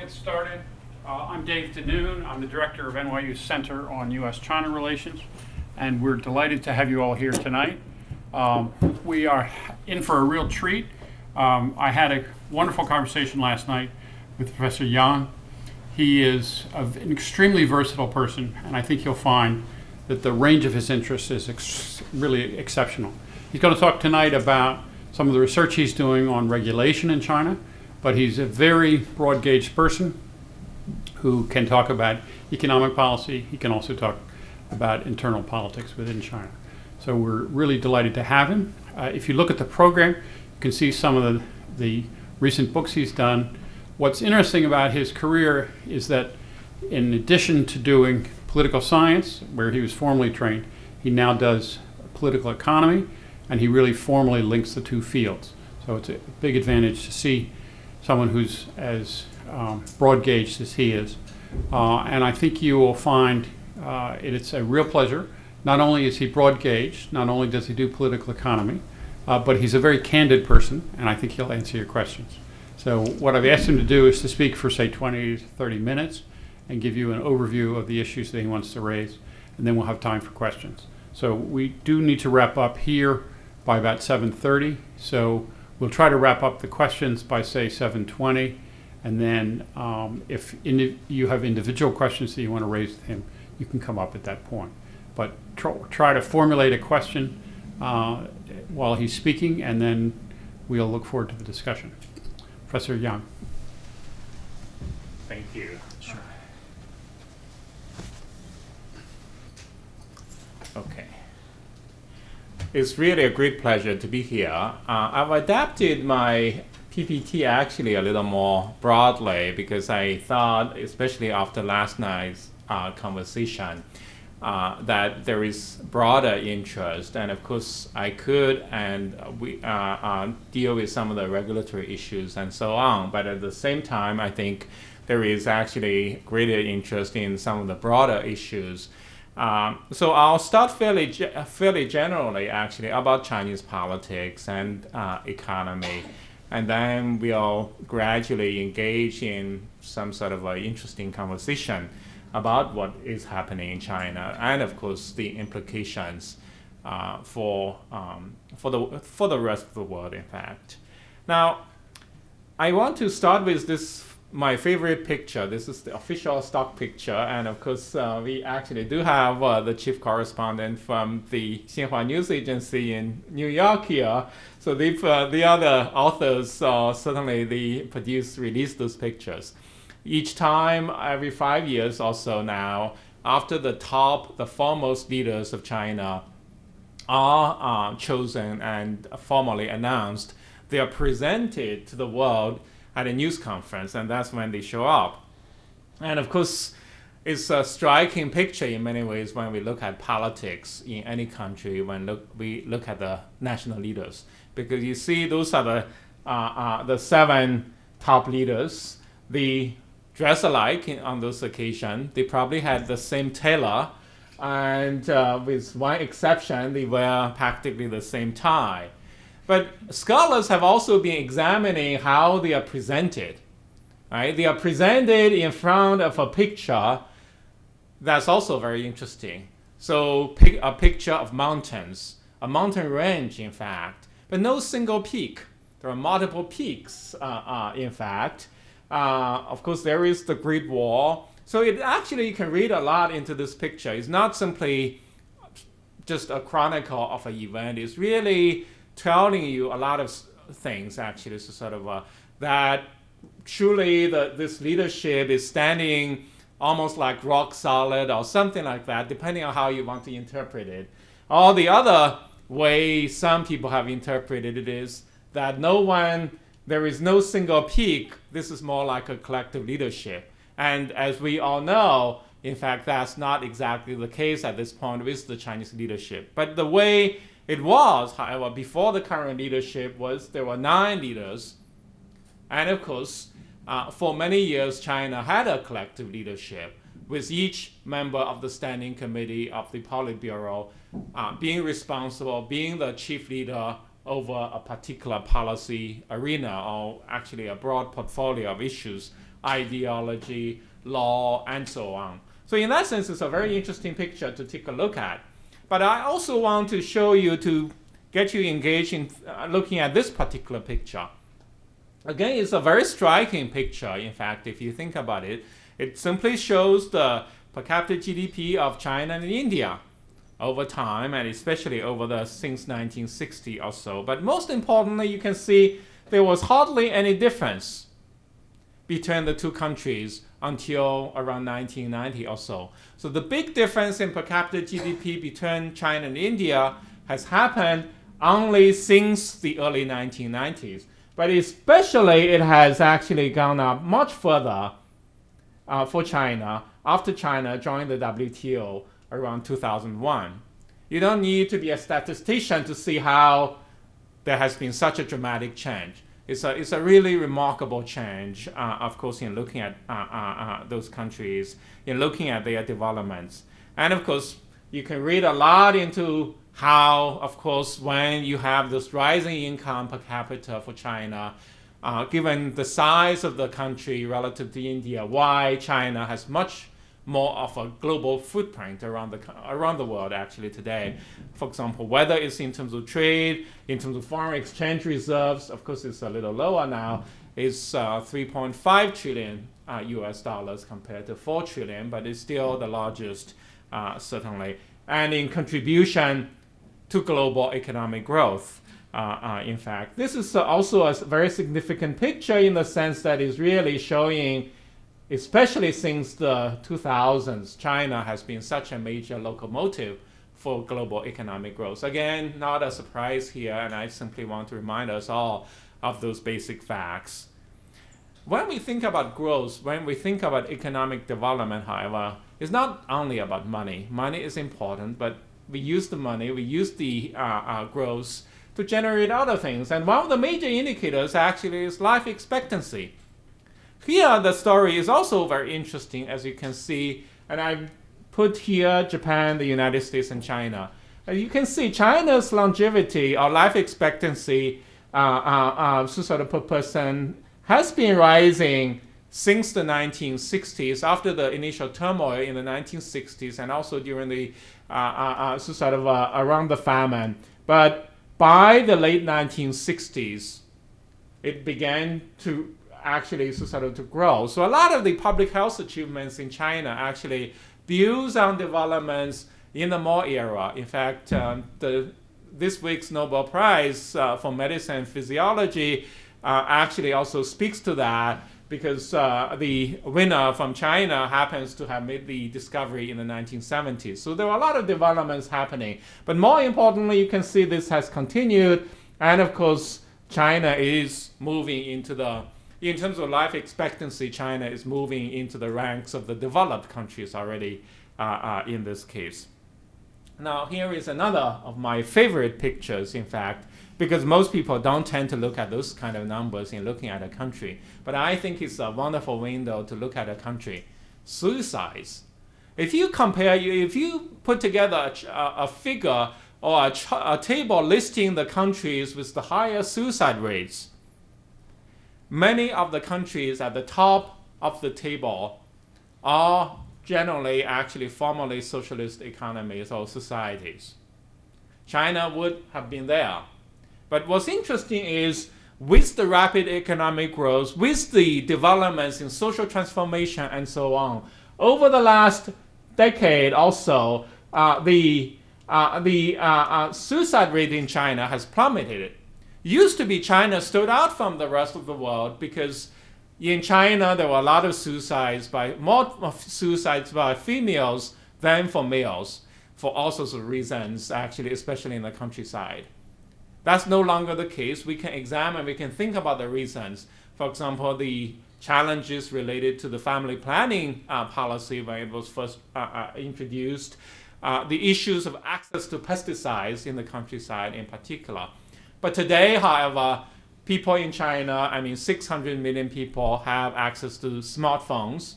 get started. I'm Dave Danoon. I'm the director of NYU's Center on U.S.-China Relations, and we're delighted to have you all here tonight. We are in for a real treat. I had a wonderful conversation last night with Professor Yang. He is an extremely versatile person, and I think you'll find that the range of his interests is really exceptional. He's going to talk tonight about some of the research he's doing on regulation in China, but he's a very broad-gauged person who can talk about economic policy. He can also talk about internal politics within China. So we're really delighted to have him. If you look at the program, you can see some of the recent books he's done. What's interesting about his career is that in addition to doing political science, where he was formally trained, he now does political economy, and he really formally links the two fields. So it's a big advantage to see someone who's as broad-gauged as he is. And I think you will find it's a real pleasure. Not only is he broad-gauged, not only does he do political economy, but he's a very candid person, and I think he'll answer your questions. So what I've asked him to do is to speak for, say, 20 to 30 minutes and give you an overview of the issues that he wants to raise, and then we'll have time for questions. So we do need to wrap up here by about 7:30. So we'll try to wrap up the questions by, say, 7:20. And then if you have individual questions that you want to raise with him, you can come up at that point. But try to formulate a question while he's speaking, and then we'll look forward to the discussion. Professor Yang. Thank you. Sure. Okay. It's really a great pleasure to be here. I've adapted my PPT actually a little more broadly because I thought, especially after last night's conversation, that there is broader interest, and of course I could we deal with some of the regulatory issues and so on, but at the same time I think there is actually greater interest in some of the broader issues. So I'll start fairly generally actually about Chinese politics and economy, and then we'll gradually engage in some sort of interesting conversation about what is happening in China, and of course the implications for the rest of the world. In fact, now I want to start with this. My favorite picture. This is the official stock picture, and of course we actually do have the chief correspondent from the Xinhua News Agency in New York here. So the other authors certainly release those pictures. Each time, every 5 years or so now, after the foremost leaders of China are chosen and formally announced, they are presented to the world at a news conference, and that's when they show up. And of course, it's a striking picture in many ways when we look at politics in any country, when we look at the national leaders, because you see those are the 7 top leaders. They dress alike on those occasions. They probably had the same tailor, and with one exception, they wear practically the same tie. But scholars have also been examining how they are presented. Right? They are presented in front of a picture that's also very interesting. So a picture of mountains, a mountain range, in fact, but no single peak. There are multiple peaks, in fact. Of course, there is the Great Wall. So it actually, you can read a lot into this picture. It's not simply just a chronicle of an event. It's really telling you a lot of things, actually. So sort of that truly this leadership is standing almost like rock solid or something like that, depending on how you want to interpret it. Or the other way some people have interpreted it is that there is no single peak. This is more like a collective leadership. And as we all know, in fact, that's not exactly the case at this point with the Chinese leadership. But the way it was, however, before the current leadership there were 9 leaders. And of course, for many years, China had a collective leadership with each member of the standing committee of the Politburo being responsible, being the chief leader over a particular policy arena, or actually a broad portfolio of issues ideology, law, and so on. So in that sense, it's a very interesting picture to take a look at. But I also want to show you, to get you engaged in looking at this particular picture. Again, it's a very striking picture, in fact, if you think about it. It simply shows the per capita GDP of China and India over time, and especially since 1960 or so. But most importantly, you can see there was hardly any difference between the two countries until around 1990 or so. So the big difference in per capita GDP between China and India has happened only since the early 1990s. But especially it has actually gone up much further for China after China joined the WTO around 2001. You don't need to be a statistician to see how there has been such a dramatic change. It's a really remarkable change, of course, in looking at those countries, in looking at their developments. And of course, you can read a lot into how, of course, when you have this rising income per capita for China, given the size of the country relative to India, why China has much more of a global footprint around the world actually today. For example, whether it's in terms of trade, in terms of foreign exchange reserves, of course it's a little lower now, it's 3.5 trillion US dollars compared to 4 trillion, but it's still the largest, certainly. And in contribution to global economic growth, in fact. This is also a very significant picture in the sense that it's really showing, especially since the 2000s, China has been such a major locomotive for global economic growth. Again, not a surprise here, and I simply want to remind us all of those basic facts. When we think about growth, when we think about economic development, however, it's not only about money. Money is important, but we use the money, we use the growth to generate other things. And one of the major indicators actually is life expectancy. Here, the story is also very interesting, as you can see. And I put here Japan, the United States, and China. And you can see China's longevity or life expectancy sort of per person has been rising since the 1960s, after the initial turmoil in the 1960s, and also during the around the famine. But by the late 1960s, it began to actually to grow. So a lot of the public health achievements in China actually builds on developments in the Mao era. In fact, this week's Nobel Prize for Medicine and Physiology actually also speaks to that, because the winner from China happens to have made the discovery in the 1970s. So there are a lot of developments happening. But more importantly, you can see this has continued. And of course, China is moving into in terms of life expectancy, China is moving into the ranks of the developed countries already in this case. Now, here is another of my favorite pictures, in fact, because most people don't tend to look at those kind of numbers in looking at a country. But I think it's a wonderful window to look at a country. Suicides. If you put together a figure or a table listing the countries with the highest suicide rates, many of the countries at the top of the table are generally actually formerly socialist economies or societies. China would have been there. But what's interesting is, with the rapid economic growth, with the developments in social transformation and so on, over the last decade also, the suicide rate in China has plummeted. Used to be China stood out from the rest of the world because in China there were a lot of more suicides by females than for males, for all sorts of reasons, actually, especially in the countryside. That's no longer the case. We can examine, we can think about the reasons. For example, the challenges related to the family planning policy when it was first introduced, the issues of access to pesticides in the countryside in particular. But today, however, people in China, 600 million people have access to smartphones.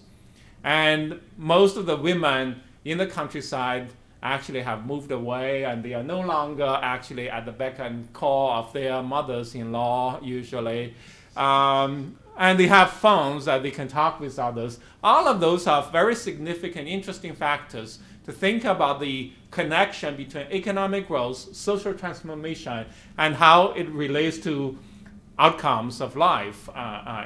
And most of the women in the countryside actually have moved away, and they are no longer actually at the beck and call of their mothers-in-law, usually. and they have phones that they can talk with others. All of those are very significant, interesting factors to think about the connection between economic growth, social transformation, and how it relates to outcomes of life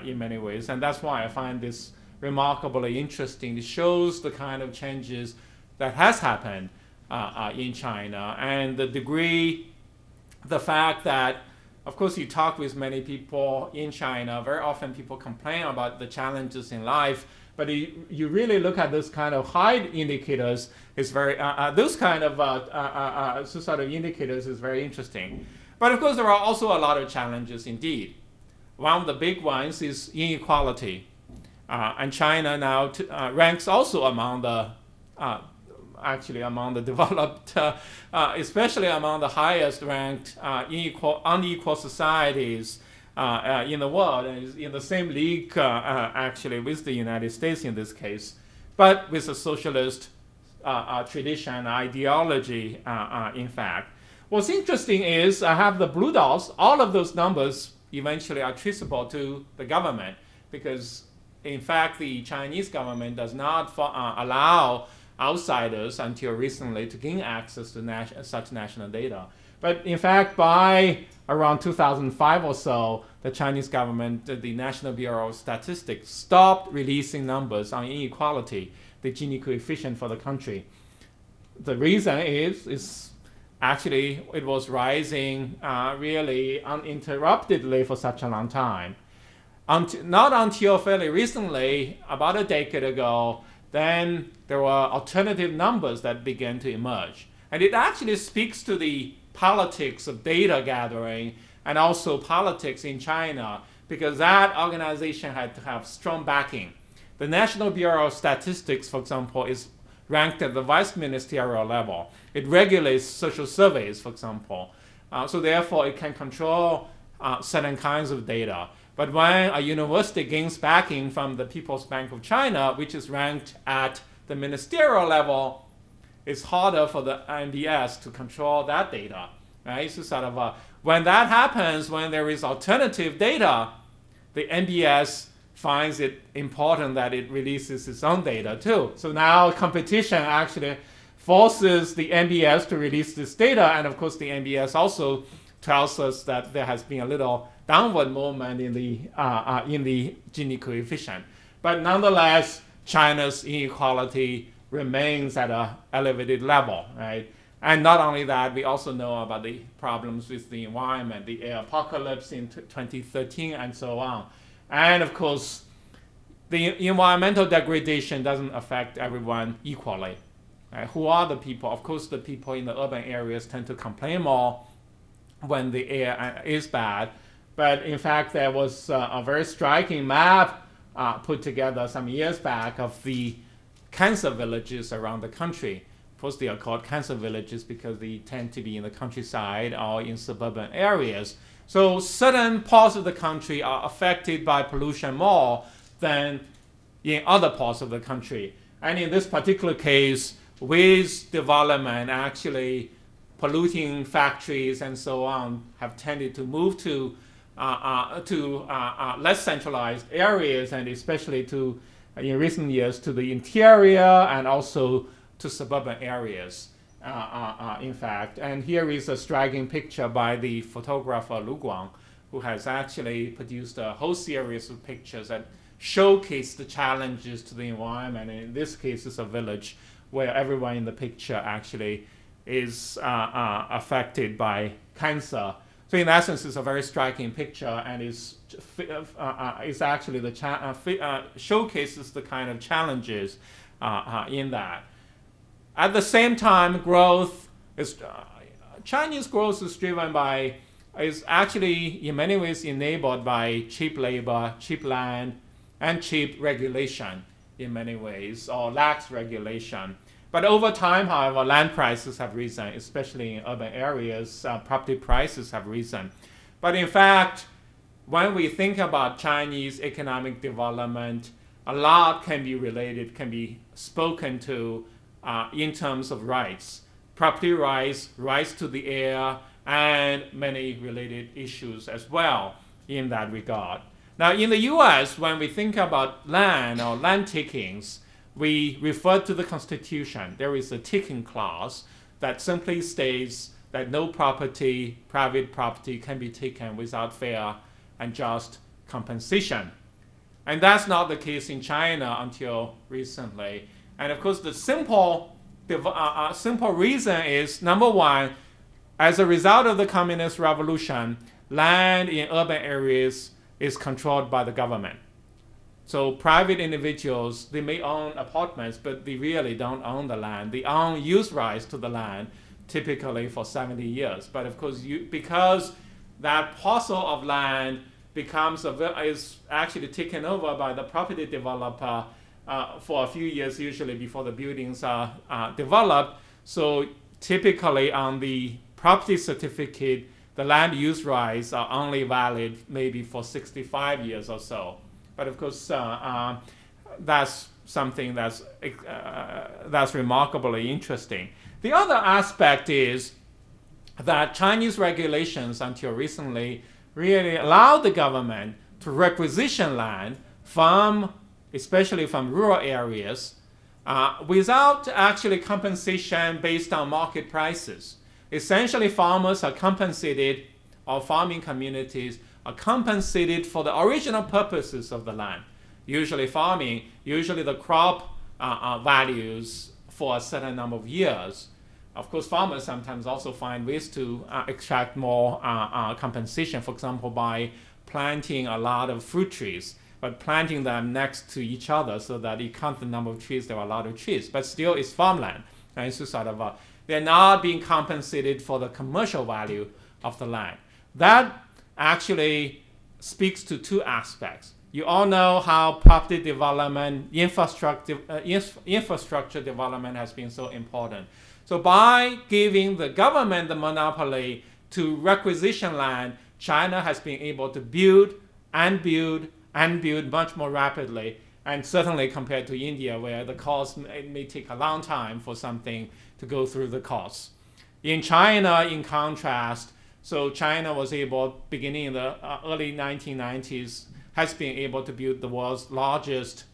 in many ways. And that's why I find this remarkably interesting. It shows the kind of changes that has happened in China, and the degree, the fact that, of course, you talk with many people in China, very often people complain about the challenges in life, but you really look at those kind of high indicators, it's very, those kind of sort of indicators is very interesting. But of course, there are also a lot of challenges indeed. One of the big ones is inequality. And China now ranks also among the, actually among the developed, especially among the highest ranked unequal societies in the world, and is in the same league actually with the United States in this case, but with a socialist tradition, ideology, in fact. What's interesting is I have the blue dots. All of those numbers eventually are traceable to the government, because in fact the Chinese government does not allow outsiders until recently to gain access to such national data. But in fact, by around 2005 or so, the Chinese government, the National Bureau of Statistics, stopped releasing numbers on inequality, the Gini coefficient for the country. The reason is actually it was rising really uninterruptedly for such a long time. Not until fairly recently, about a decade ago, then there were alternative numbers that began to emerge. And it actually speaks to the politics of data gathering and also politics in China, because that organization had to have strong backing. The National Bureau of Statistics, for example, is ranked at the vice ministerial level. It regulates social surveys, for example. So therefore, it can control certain kinds of data. But when a university gains backing from the People's Bank of China, which is ranked at the ministerial level, it's harder for the NBS to control that data. Right? So sort of when that happens, when there is alternative data, the NBS finds it important that it releases its own data too. So now competition actually forces the NBS to release this data, and of course the NBS also tells us that there has been a little downward movement in the Gini coefficient. But nonetheless, China's inequality remains at an elevated level, right? And not only that, we also know about the problems with the environment, the air apocalypse in 2013 and so on. And of course, the environmental degradation doesn't affect everyone equally. Right? Who are the people? Of course, the people in the urban areas tend to complain more when the air is bad. But in fact, there was a very striking map put together some years back of the cancer villages around the country. Of course, they are called cancer villages because they tend to be in the countryside or in suburban areas. So certain parts of the country are affected by pollution more than in other parts of the country. And in this particular case, with development, actually polluting factories and so on have tended to move to less centralized areas, and especially to, in recent years, to the interior and also to suburban areas, in fact. And here is a striking picture by the photographer Lu Guang, who has actually produced a whole series of pictures that showcase the challenges to the environment. And in this case, it's a village where everyone in the picture actually is affected by cancer. So in essence, it's a very striking picture, and is actually showcases the kind of challenges in that. At the same time, growth is Chinese growth is actually in many ways enabled by cheap labor, cheap land, and cheap regulation in many ways, or lax regulation. But over time, however, land prices have risen, especially in urban areas. Property prices have risen. But in fact, when we think about Chinese economic development, a lot can be related, can be spoken to in terms of rights. Property rights, rights to the air, and many related issues as well in that regard. Now, in the US, when we think about land or land takings, we refer to the Constitution. There is a taking clause that simply states that no property, private property, can be taken without fair and just compensation. And that's not the case in China until recently. And of course, the simple reason is, number one, as a result of the Communist Revolution, land in urban areas is controlled by the government. So private individuals, they may own apartments, but they really don't own the land. They own use rights to the land, typically for 70 years. But of course, because that parcel of land is actually taken over by the property developer for a few years, usually before the buildings are developed. So typically on the property certificate, the land use rights are only valid maybe for 65 years or so. But of course, that's something that's remarkably interesting. The other aspect is that Chinese regulations until recently really allowed the government to requisition land especially from rural areas, without actually compensation based on market prices. Essentially, farmers are compensated, or farming communities are compensated for the original purposes of the land. Usually farming, usually the crop values for a certain number of years. Of course, farmers sometimes also find ways to extract more compensation, for example, by planting a lot of fruit trees, but planting them next to each other so that you count the number of trees, there are a lot of trees, but still it's farmland. And it's just sort of they're not being compensated for the commercial value of the land. That actually speaks to two aspects. You all know how property development, infrastructure development has been so important. So by giving the government the monopoly to requisition land, China has been able to build and build and build much more rapidly, and certainly compared to India, where the cost may take a long time for something to go through the costs. In China, in contrast, so China was able, beginning in the early 1990s, has been able to build the world's largest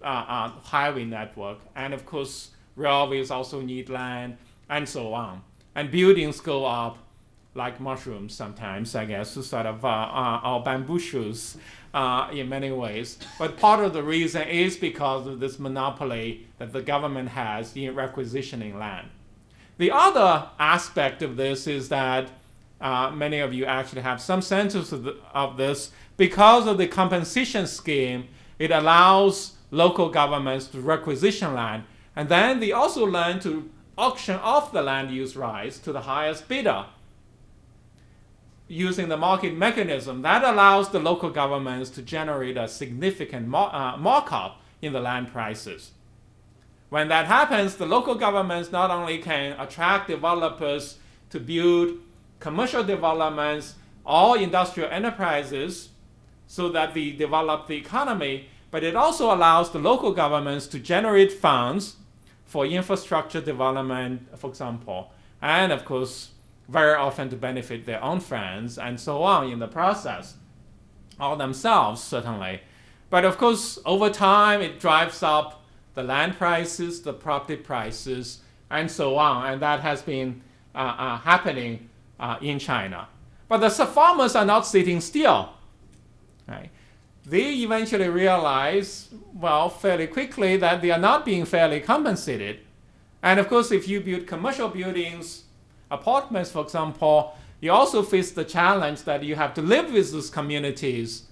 highway network. And of course, railways also need land, and so on. And buildings go up like mushrooms sometimes, I guess, sort of, or bamboo shoots in many ways. But part of the reason is because of this monopoly that the government has in requisitioning land. The other aspect of this is that many of you actually have some sense of this. Because of the compensation scheme, it allows local governments to requisition land, and then they also learn to auction off the land use rights to the highest bidder using the market mechanism. That allows the local governments to generate a significant markup in the land prices. When that happens, the local governments not only can attract developers to build commercial developments or industrial enterprises so that they develop the economy, but it also allows the local governments to generate funds for infrastructure development, for example, and of course, very often to benefit their own friends and so on in the process, or themselves certainly. But of course, over time, it drives up the land prices, the property prices, and so on, and that has been happening in China. But the farmers are not sitting still. Right? They eventually realize, well, fairly quickly that they are not being fairly compensated. And of course, if you build commercial buildings, apartments, for example, you also face the challenge that you have to live with those communities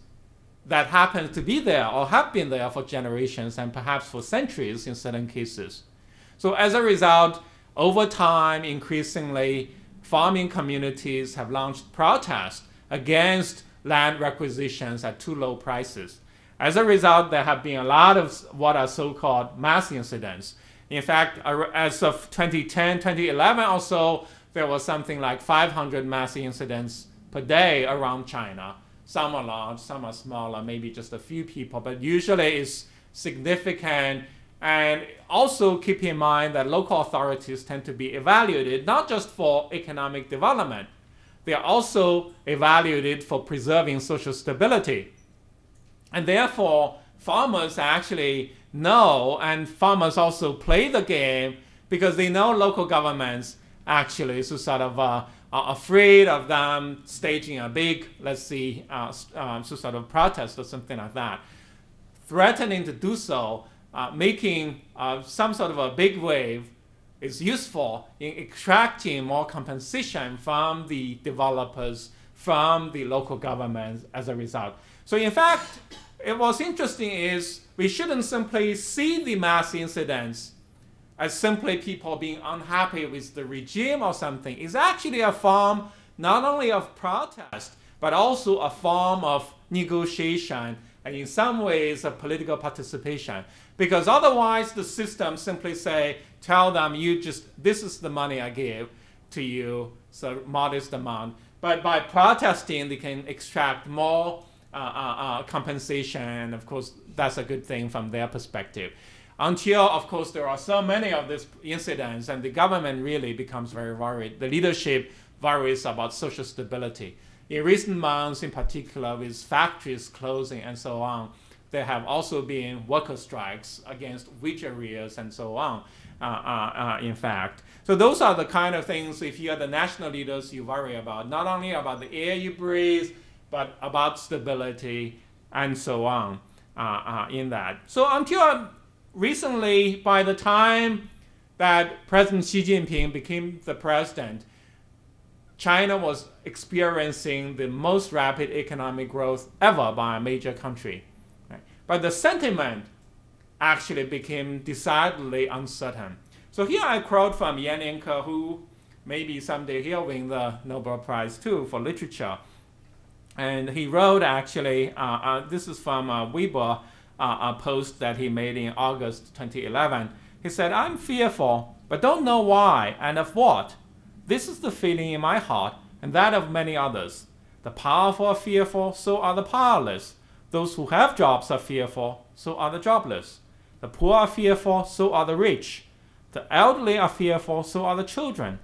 that happen to be there or have been there for generations and perhaps for centuries in certain cases. So as a result, over time, increasingly, farming communities have launched protests against land requisitions at too low prices. As a result, there have been a lot of what are so-called mass incidents. In fact, as of 2010, 2011 or so, there was something like 500 mass incidents per day around China. Some are large, some are smaller, maybe just a few people, but usually it's significant. And also keep in mind that local authorities tend to be evaluated not just for economic development, they are also evaluated for preserving social stability. And therefore, farmers actually know, and farmers also play the game because they know local governments actually sort of are afraid of them staging a big, let's see, sort of protest or something like that, threatening to do so, making some sort of a big wave is useful in extracting more compensation from the developers, from the local governments as a result. So in fact, what's interesting is we shouldn't simply see the mass incidents as simply people being unhappy with the regime or something. It's actually a form not only of protest, but also a form of negotiation and in some ways of political participation. Because otherwise the system simply tell them, this is the money I give to you, so modest amount. But by protesting, they can extract more compensation, and of course, that's a good thing from their perspective. Until, of course, there are so many of these incidents, and the government really becomes very worried. The leadership worries about social stability. In recent months, in particular, with factories closing and so on, there have also been worker strikes against wage arrears and so on, in fact. So those are the kind of things, if you are the national leaders, you worry about, not only about the air you breathe, but about stability and so on in that. So until recently, by the time that President Xi Jinping became the president, China was experiencing the most rapid economic growth ever by a major country. Right? But the sentiment actually became decidedly uncertain. So here I quote from Yan Yanke, who maybe someday he'll win the Nobel Prize too for literature. And he wrote actually, this is from a Weibo post that he made in August 2011. He said, "I'm fearful, but don't know why and of what. This is the feeling in my heart and that of many others. The powerful are fearful, so are the powerless. Those who have jobs are fearful, so are the jobless. The poor are fearful, so are the rich. The elderly are fearful, so are the children.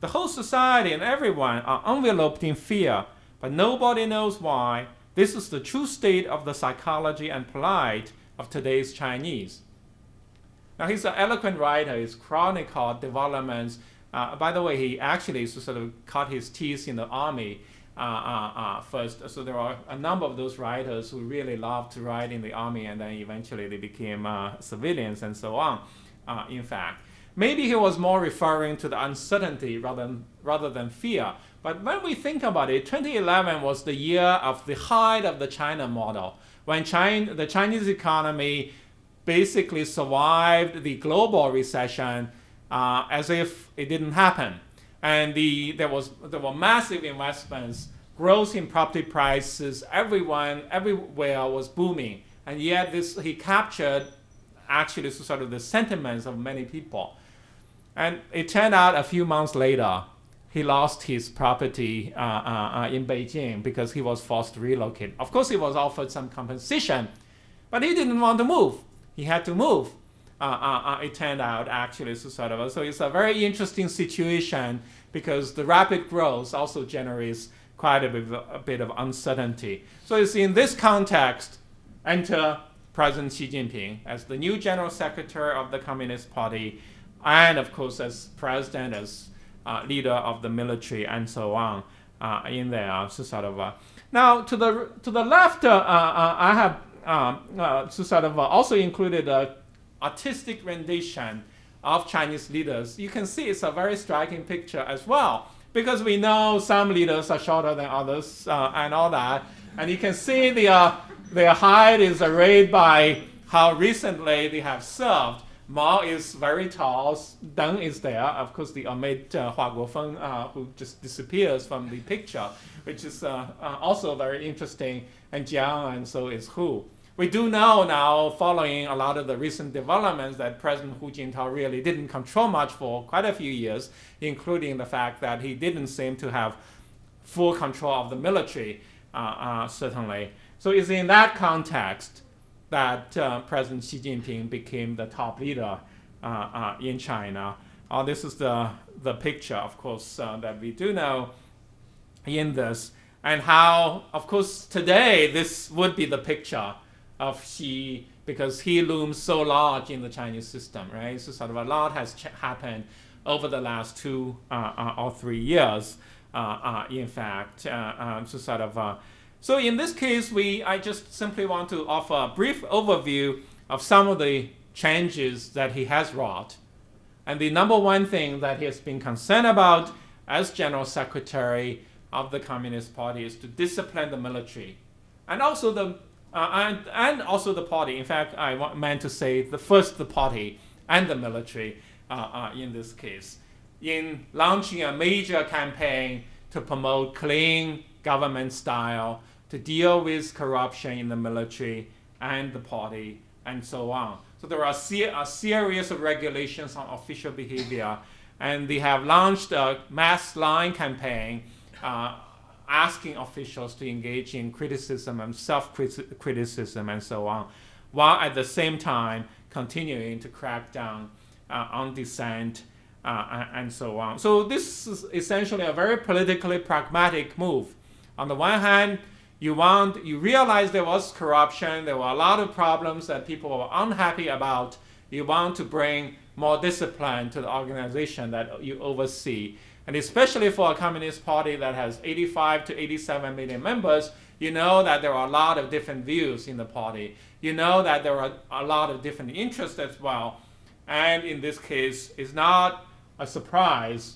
The whole society and everyone are enveloped in fear, but nobody knows why. This is the true state of the psychology and plight of today's Chinese." Now he's an eloquent writer. He's chronicled developments. By the way, he actually sort of cut his teeth in the army first. So there are a number of those writers who really loved to write in the army, and then eventually they became civilians and so on, in fact. Maybe he was more referring to the uncertainty rather than fear. But when we think about it, 2011 was the year of the height of the China model, when the Chinese economy basically survived the global recession as if it didn't happen. And there were massive investments, growth in property prices, everywhere was booming. And yet he captured actually sort of the sentiments of many people. And it turned out a few months later, he lost his property in Beijing because he was forced to relocate. Of course, he was offered some compensation, but he didn't want to move. He had to move. It turned out actually so it's a very interesting situation because the rapid growth also generates quite a bit of uncertainty. So it's in this context, enter President Xi Jinping as the new General Secretary of the Communist Party, and of course as president, as leader of the military, and so on in there. Now to the left, I have also included a artistic rendition of Chinese leaders. You can see it's a very striking picture as well, because we know some leaders are shorter than others and all that, and you can see their height is arrayed by how recently they have served. Mao is very tall, Deng is there, of course the Ahmed Hua Guofeng, who just disappears from the picture, which is also very interesting, and Jiang, and so is Hu. We do know now, following a lot of the recent developments, that President Hu Jintao really didn't control much for quite a few years, including the fact that he didn't seem to have full control of the military, certainly. So it's in that context that President Xi Jinping became the top leader in China. This is the picture, of course, that we do know in this. and how, of course, today this would be the picture of Xi, because he looms so large in the Chinese system, right? So sort of a lot has happened over the last 2 or 3 years, in fact. So in this case, I just simply want to offer a brief overview of some of the changes that he has wrought. And the number one thing that he has been concerned about as General Secretary of the Communist Party is to discipline the military, and also the party. In fact, meant to say the party and the military in this case, in launching a major campaign to promote clean government style, to deal with corruption in the military and the party, and so on. So there are a series of regulations on official behavior, and they have launched a mass line campaign asking officials to engage in criticism and self-criticism and so on, while at the same time continuing to crack down on dissent and so on. So this is essentially a very politically pragmatic move. On the one hand, you realize there was corruption, there were a lot of problems that people were unhappy about. You want to bring more discipline to the organization that you oversee. And especially for a communist party that has 85 to 87 million members, you know that there are a lot of different views in the party. You know that there are a lot of different interests as well. And in this case, it's not a surprise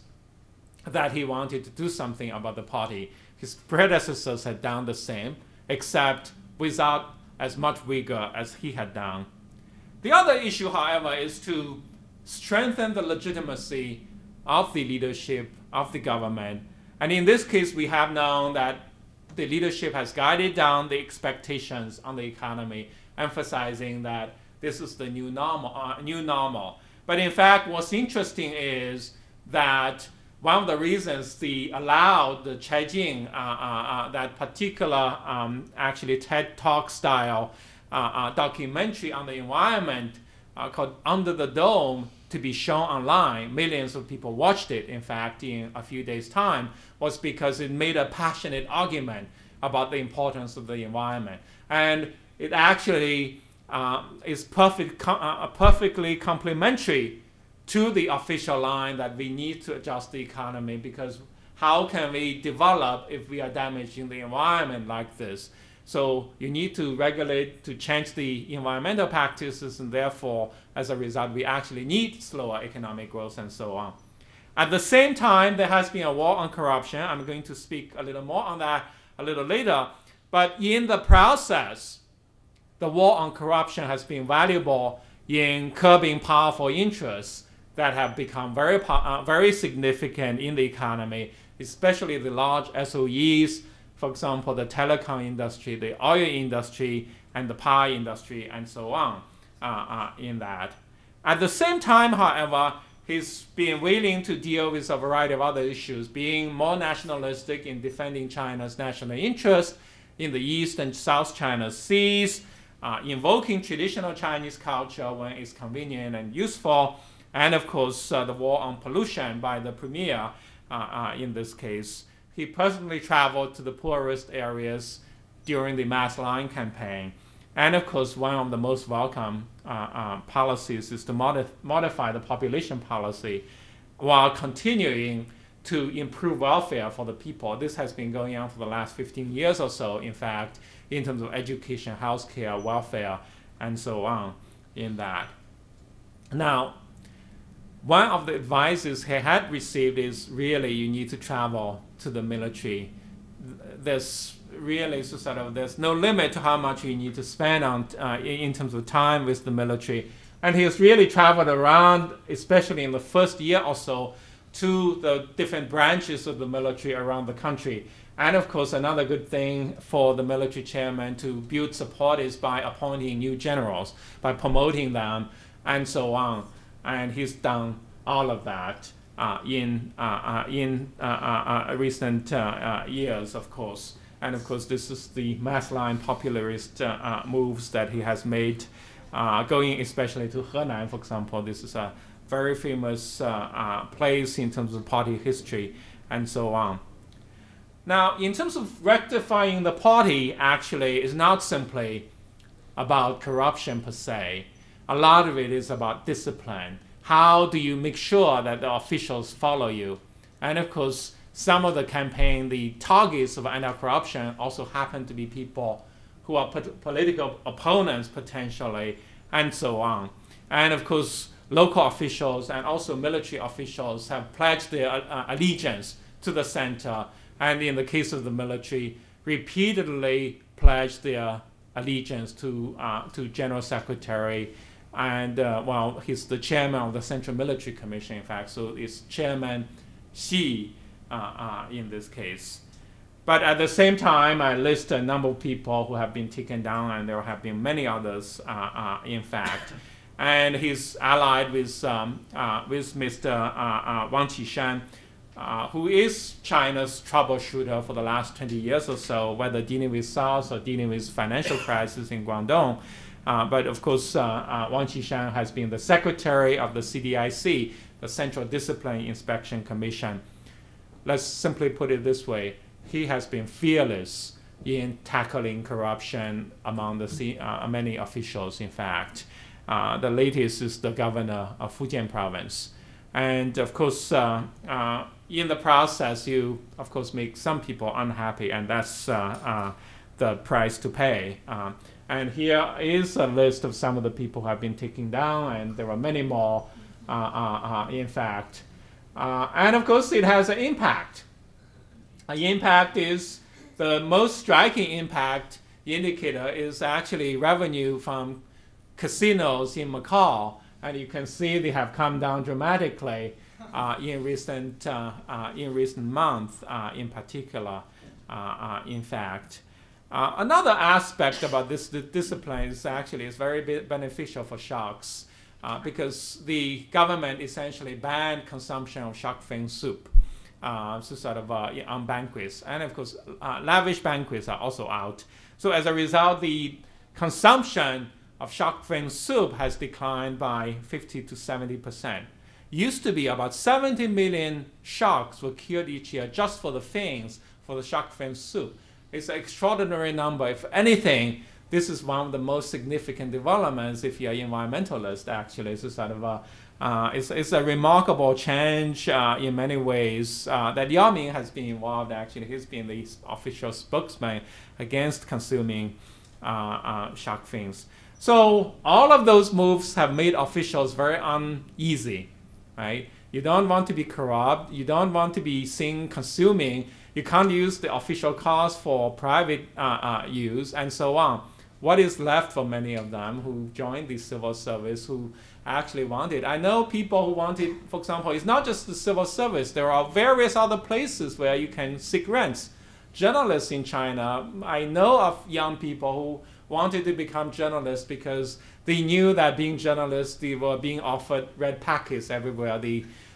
that he wanted to do something about the party. His predecessors had done the same, except without as much vigor as he had done. The other issue, however, is to strengthen the legitimacy of the leadership of the government. And in this case, we have known that the leadership has guided down the expectations on the economy, emphasizing that this is the new normal. But in fact, what's interesting is that one of the reasons they allowed the Beijing, that particular actually TED Talk style documentary on the environment called Under the Dome to be shown online, millions of people watched it, in fact, in a few days' time, was because it made a passionate argument about the importance of the environment. And it actually is perfectly complementary to the official line that we need to adjust the economy, because how can we develop if we are damaging the environment like this? So you need to regulate, to change the environmental practices, and therefore, as a result, we actually need slower economic growth and so on. At the same time, there has been a war on corruption. I'm going to speak a little more on that a little later. But in the process, the war on corruption has been valuable in curbing powerful interests that have become very significant in the economy, especially the large SOEs, for example, the telecom industry, the oil industry, and the power industry, and so on in that. At the same time, however, he's been willing to deal with a variety of other issues, being more nationalistic in defending China's national interest in the East and South China Seas, invoking traditional Chinese culture when it's convenient and useful, and of course, the war on pollution by the premier in this case. He personally traveled to the poorest areas during the mass line campaign. And of course, one of the most welcome policies is to modify the population policy while continuing to improve welfare for the people. This has been going on for the last 15 years or so, in fact, in terms of education, healthcare, welfare, and so on in that. Now, one of the advices he had received is really you need to travel to the military. There's really there's no limit to how much you need to spend on in terms of time with the military. And he has really traveled around, especially in the first year or so, to the different branches of the military around the country. And of course, another good thing for the military chairman to build support is by appointing new generals, by promoting them, and so on. And he's done all of that in recent years, of course. And of course, this is the mass line popularist moves that he has made, going especially to Henan, for example. This is a very famous place in terms of party history, and so on. Now, in terms of rectifying the party, actually, is not simply about corruption per se. A lot of it is about discipline. How do you make sure that the officials follow you? And of course, some of the campaign, the targets of anti-corruption also happen to be people who are political opponents potentially, and so on. And of course, local officials and also military officials have pledged their allegiance to the center, and in the case of the military, repeatedly pledged their allegiance to General Secretary, and well, he's the chairman of the Central Military Commission, in fact, so it's Chairman Xi in this case. But at the same time, I list a number of people who have been taken down, and there have been many others, in fact. And he's allied with Mr. Wang Qishan, who is China's troubleshooter for the last 20 years or so, whether dealing with SARS or dealing with financial crisis in Guangdong. But of course, Wang Qishan has been the secretary of the CDIC, the Central Discipline Inspection Commission. Let's simply put it this way. He has been fearless in tackling corruption among the many officials, in fact. The latest is the governor of Fujian province. And of course, in the process, you, of course, make some people unhappy, and that's the price to pay. And here is a list of some of the people who have been taken down, and there are many more, in fact. And of course, it has an impact. The impact is, the most striking impact indicator is actually revenue from casinos in Macau, and you can see they have come down dramatically in recent months, in particular. In fact, another aspect about this discipline is actually it's very beneficial for sharks, because the government essentially banned consumption of shark fin soup. So sort of on banquets, and of course lavish banquets are also out. So as a result, the consumption of shark fin soup has declined by 50 to 70%. Used to be about 70 million sharks were killed each year just for the fins, for the shark fin soup. It's an extraordinary number. If anything, this is one of the most significant developments if you're an environmentalist, actually. It's a sort of it's a remarkable change in many ways that Yao Ming has been involved, actually. He's been the official spokesman against consuming shark fins. So all of those moves have made officials very uneasy, right? You don't want to be corrupt. You don't want to be seen consuming. You can't use the official cost for private use, and so on. What is left for many of them who joined the civil service, who actually wanted? I know people who wanted, for example, it's not just the civil service. There are various other places where you can seek rents. Journalists in China, I know of young people who wanted to become journalists because they knew that being journalists, they were being offered red packets everywhere.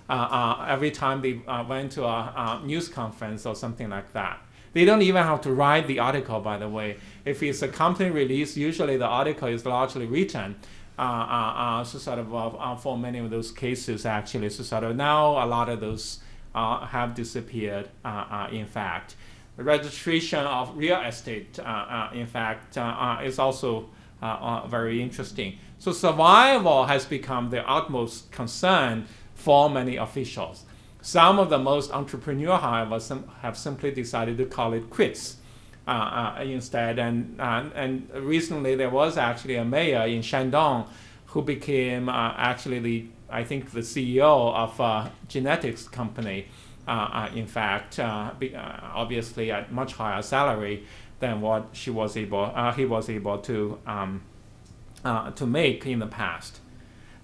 Every time they went to a news conference or something like that. They don't even have to write the article, by the way. If it's a company release, usually the article is largely written. So sort of for many of those cases, actually, so sort of now a lot of those have disappeared. In fact, the registration of real estate, in fact, is also very interesting. So survival has become the utmost concern for many officials. Some of the most entrepreneurial, however, have simply decided to call it quits instead. And recently there was actually a mayor in Shandong who became actually I think the CEO of a genetics company. In fact, obviously at much higher salary than what he was able to make in the past.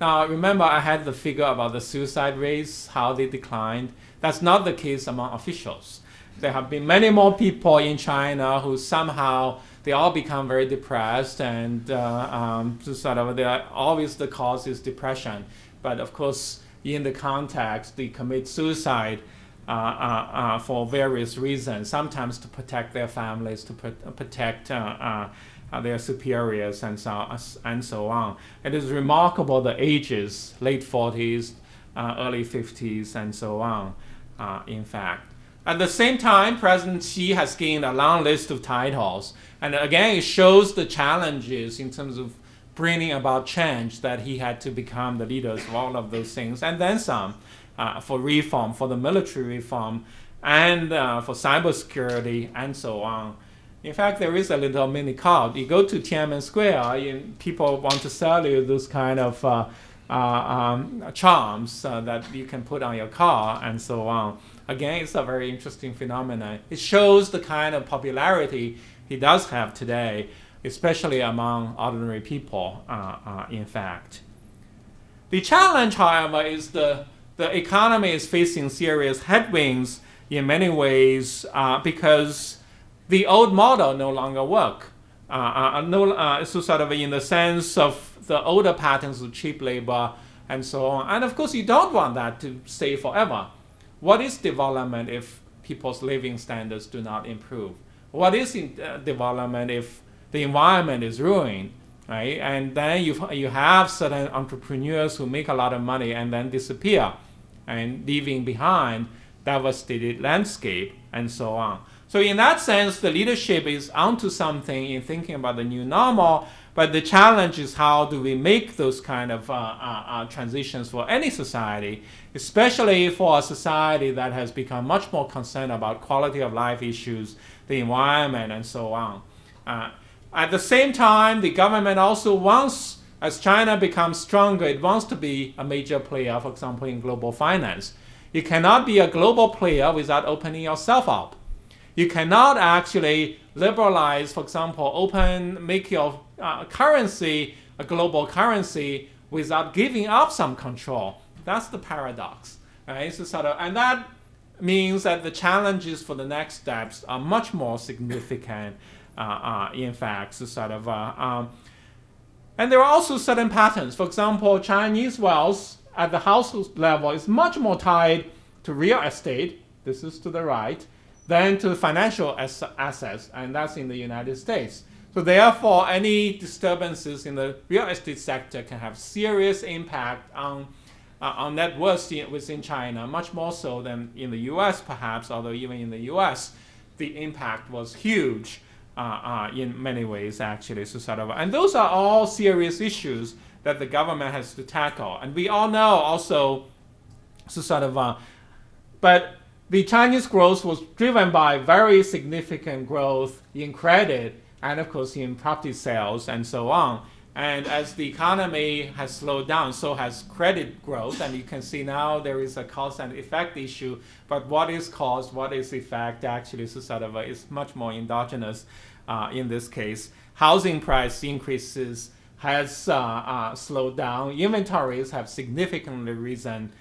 Now, remember, I had the figure about the suicide rates, how they declined. That's not the case among officials. There have been many more people in China who somehow, they all become very depressed, and sort of, always the cause is depression. But of course, in the context, they commit suicide for various reasons, sometimes to protect their families, to protect their superiors, and so on. It is remarkable the ages, late 40s, early 50s, and so on, in fact. At the same time, President Xi has gained a long list of titles. And again, it shows the challenges in terms of bringing about change, that he had to become the leaders of all of those things, and then some, for reform, for the military reform, and for cybersecurity, and so on. In fact, there is a little mini cult. You go to Tiananmen Square, people want to sell you those kind of charms that you can put on your car, and so on. Again, it's a very interesting phenomenon. It shows the kind of popularity he does have today, especially among ordinary people, in fact. The challenge, however, is the economy is facing serious headwinds in many ways because the old model no longer work. So sort of in the sense of the older patterns of cheap labor and so on. And of course, you don't want that to stay forever. What is development if people's living standards do not improve? What is development if the environment is ruined, right? And then you have certain entrepreneurs who make a lot of money and then disappear, and leaving behind devastated landscape and so on. So in that sense, the leadership is onto something in thinking about the new normal, but the challenge is how do we make those kind of transitions for any society, especially for a society that has become much more concerned about quality of life issues, the environment, and so on. At the same time, the government also wants, as China becomes stronger, it wants to be a major player, for example, in global finance. You cannot be a global player without opening yourself up. You cannot actually liberalize, for example, make your currency a global currency without giving up some control. That's the paradox, right? So and that means that the challenges for the next steps are much more significant, in fact. And there are also certain patterns. For example, Chinese wealth at the household level is much more tied to real estate, this is to the right, than to financial assets, and that's in the United States. So therefore, any disturbances in the real estate sector can have serious impact on net worth within China, much more so than in the US perhaps, although even in the US, the impact was huge in many ways actually. And those are all serious issues that the government has to tackle. And we all know also, but the Chinese growth was driven by very significant growth in credit and of course in property sales and so on. And as the economy has slowed down, so has credit growth. And you can see now there is a cause and effect issue. But what is cause, what is effect actually is much more endogenous in this case. Housing price increases has slowed down. Inventories have significantly risen,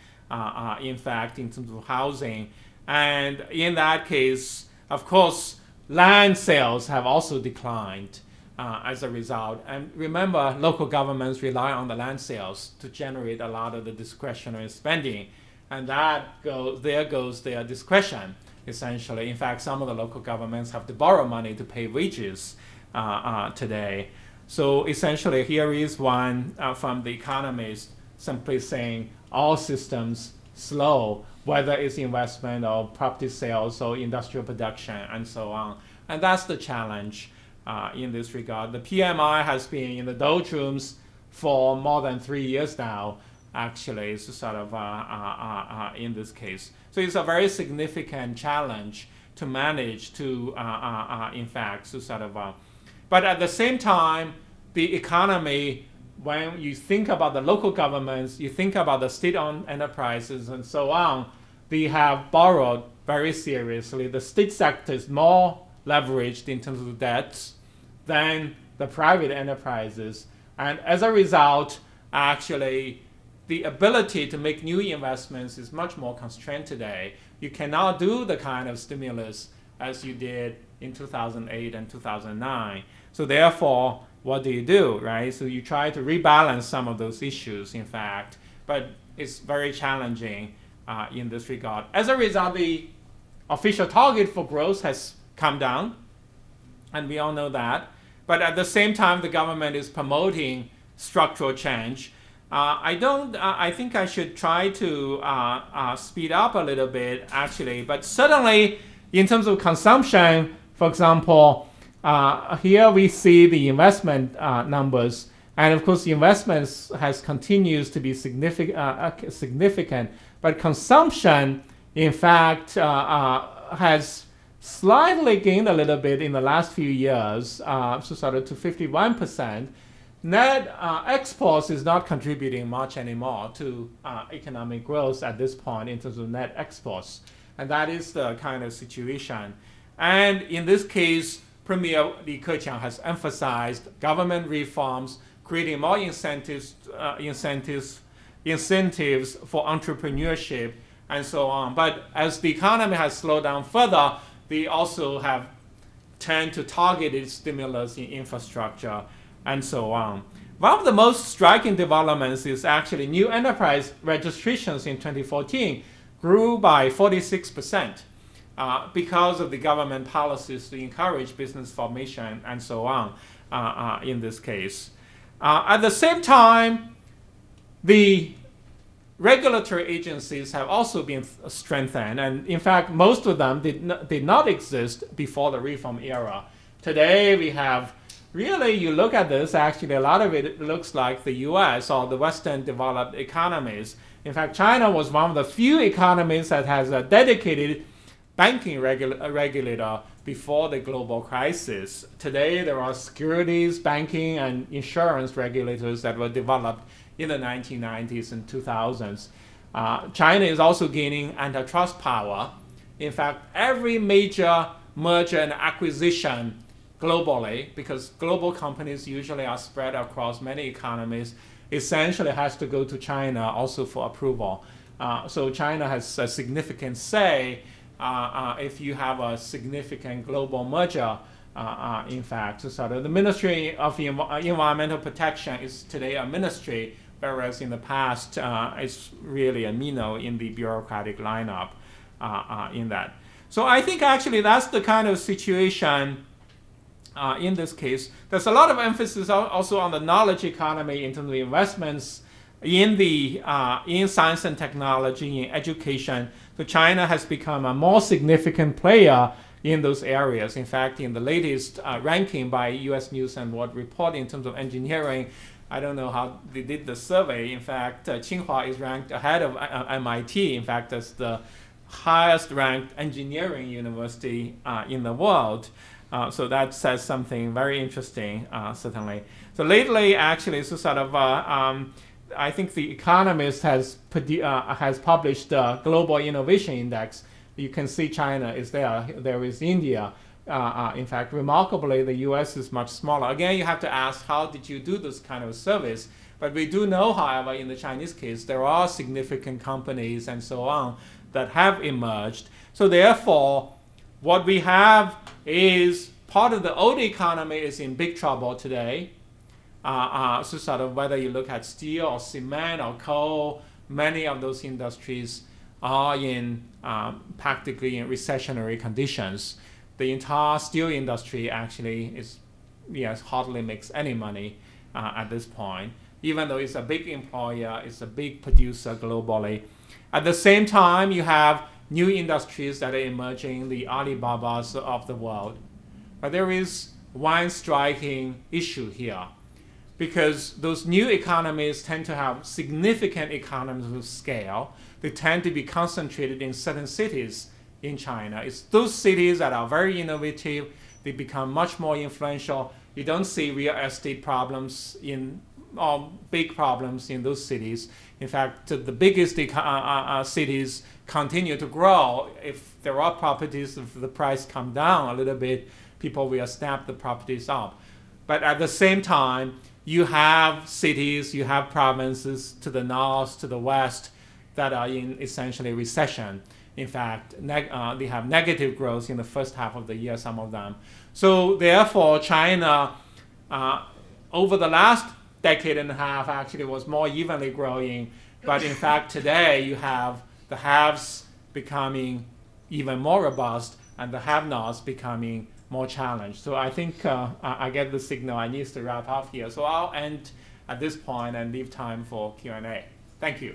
in fact, in terms of housing. And in that case, of course, land sales have also declined as a result. And remember, local governments rely on the land sales to generate a lot of the discretionary spending. And there goes their discretion, essentially. In fact, some of the local governments have to borrow money to pay wages today. So essentially, here is one from the economist simply saying all systems slow, whether it's investment or property sales or industrial production and so on. And that's the challenge in this regard. The PMI has been in the doldrums for more than 3 years now, actually, it's in this case. So it's a very significant challenge to manage to, in fact, but at the same time, the economy, when you think about the local governments, you think about the state-owned enterprises and so on, they have borrowed very seriously. The state sector is more leveraged in terms of debts than the private enterprises. And as a result, actually, the ability to make new investments is much more constrained today. You cannot do the kind of stimulus as you did in 2008 and 2009. So therefore, what do, right? So you try to rebalance some of those issues, in fact, but it's very challenging in this regard. As a result, the official target for growth has come down, and we all know that. But at the same time, the government is promoting structural change. I don't. I think I should try to speed up a little bit, actually. But certainly, in terms of consumption, for example, here we see the investment numbers, and of course, the investments continues to be significant. But consumption, in fact, has slightly gained a little bit in the last few years, so sort of to 51%. Net exports is not contributing much anymore to economic growth at this point in terms of net exports. And that is the kind of situation. And in this case, Premier Li Keqiang has emphasized government reforms, creating more incentives for entrepreneurship and so on. But as the economy has slowed down further, they also have tend to targeted stimulus in infrastructure and so on. One of the most striking developments is actually new enterprise registrations in 2014 grew by 46% because of the government policies to encourage business formation and so on in this case. At the same time, the regulatory agencies have also been strengthened, and in fact, most of them did not exist before the reform era. Today, we have really, you look at this, actually, a lot of it looks like the US or the Western developed economies. In fact, China was one of the few economies that has a dedicated banking regulator before the global crisis. Today, there are securities, banking, and insurance regulators that were developed in the 1990s and 2000s. China is also gaining antitrust power. In fact, every major merger and acquisition globally, because global companies usually are spread across many economies, essentially has to go to China also for approval. So China has a significant say if you have a significant global merger, in fact. So the Ministry of Environmental Protection is today a ministry, whereas in the past it's really a minnow in the bureaucratic lineup in that. So I think actually that's the kind of situation in this case. There's a lot of emphasis also on the knowledge economy in terms of investments in science and technology, in education. So China has become a more significant player in those areas. In fact, in the latest ranking by U.S. News and World Report in terms of engineering, I don't know how they did the survey. In fact, Tsinghua is ranked ahead of MIT. In fact, as the highest ranked engineering university in the world. So that says something very interesting, certainly. So lately, actually, so sort of, I think The Economist has published the Global Innovation Index. You can see China is there. There is India. In fact, remarkably, the U.S. is much smaller. Again, you have to ask, how did you do this kind of service? But we do know, however, in the Chinese case, there are significant companies and so on that have emerged. So therefore, what we have is part of the old economy is in big trouble today. So sort of whether you look at steel or cement or coal, many of those industries are in practically in recessionary conditions. The entire steel industry actually hardly makes any money at this point, even though it's a big employer, it's a big producer globally. At the same time, you have new industries that are emerging, the Alibabas of the world. But there is one striking issue here, because those new economies tend to have significant economies of scale. They tend to be concentrated in certain cities in China. It's those cities that are very innovative. They become much more influential. You don't see real estate problems or big problems in those cities. In fact, the biggest cities continue to grow. If there are properties, if the price come down a little bit, people will snap the properties up. But at the same time, you have cities, you have provinces to the north, to the west, that are in essentially recession. In fact, they have negative growth in the first half of the year, some of them. So therefore, China, over the last decade and a half, actually was more evenly growing. But in fact, today, you have the haves becoming even more robust and the have-nots becoming more challenged. So I think I get the signal I need to wrap up here. So I'll end at this point and leave time for Q&A. Thank you.